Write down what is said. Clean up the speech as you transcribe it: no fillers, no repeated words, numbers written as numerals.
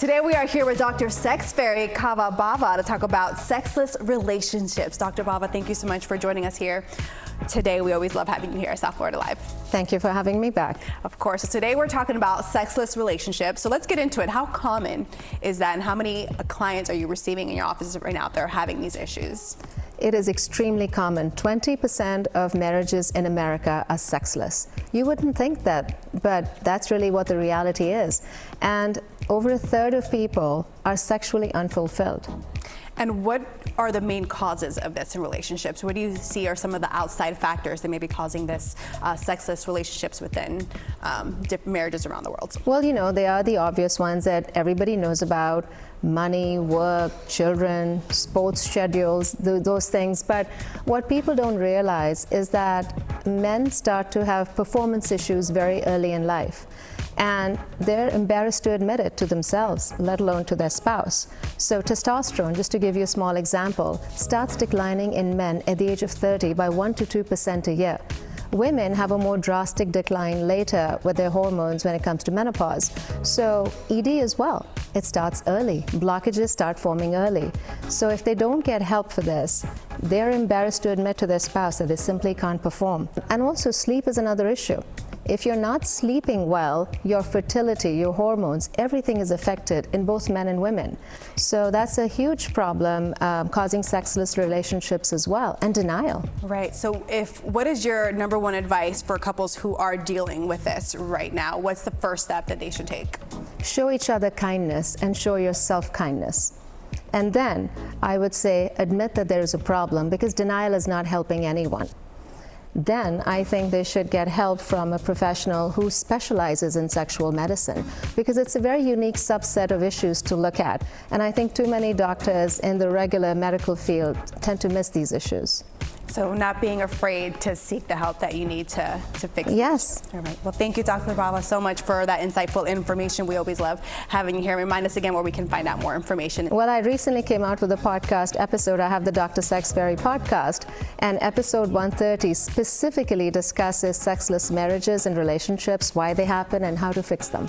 Today we are here with Dr. Sex Fairy Kava Bava to talk about sexless relationships. Dr. Bava, thank you so much for joining us here today. We always love having you here at South Florida Live. Thank you for having me back. Of course. So today we're talking about sexless relationships. So let's get into it. How common is that, and how many clients are you receiving in your offices right now that are having these issues? It is extremely common. 20% of marriages in America are sexless. You wouldn't think that, but that's really what the reality is. And over a third of people are sexually unfulfilled. And what are the main causes of this in relationships? What do you see are some of the outside factors that may be causing this sexless relationships within different marriages around the world? Well, you know, they are the obvious ones that everybody knows about: money, work, children, sports schedules, those things. But what people don't realize is that men start to have performance issues very early in life. And they're embarrassed to admit it to themselves, let alone to their spouse. So testosterone, just to give you a small example, starts declining in men at the age of 30 by 1 to 2% a year. Women have a more drastic decline later with their hormones when it comes to menopause. So ED as well, it starts early. Blockages start forming early. So if they don't get help for this, they're embarrassed to admit to their spouse that they simply can't perform. And also sleep is another issue. If you're not sleeping well, your fertility, your hormones, everything is affected in both men and women. So that's a huge problem, causing sexless relationships as well, and denial. Right. So what is your number one advice for couples who are dealing with this right now? What's the first step that they should take? Show each other kindness and show yourself kindness. And then I would say admit that there is a problem, because denial is not helping anyone. Then I think they should get help from a professional who specializes in sexual medicine, because it's a very unique subset of issues to look at. And I think too many doctors in the regular medical field tend to miss these issues. So not being afraid to seek the help that you need to fix it. Yes. All right. Well, thank you, Dr. Bava, so much for that insightful information. We always love having you here. Remind us again where we can find out more information. Well, I recently came out with a podcast episode. I have the Dr. Sex Fairy podcast, and episode 130 specifically discusses sexless marriages and relationships, why they happen, and how to fix them.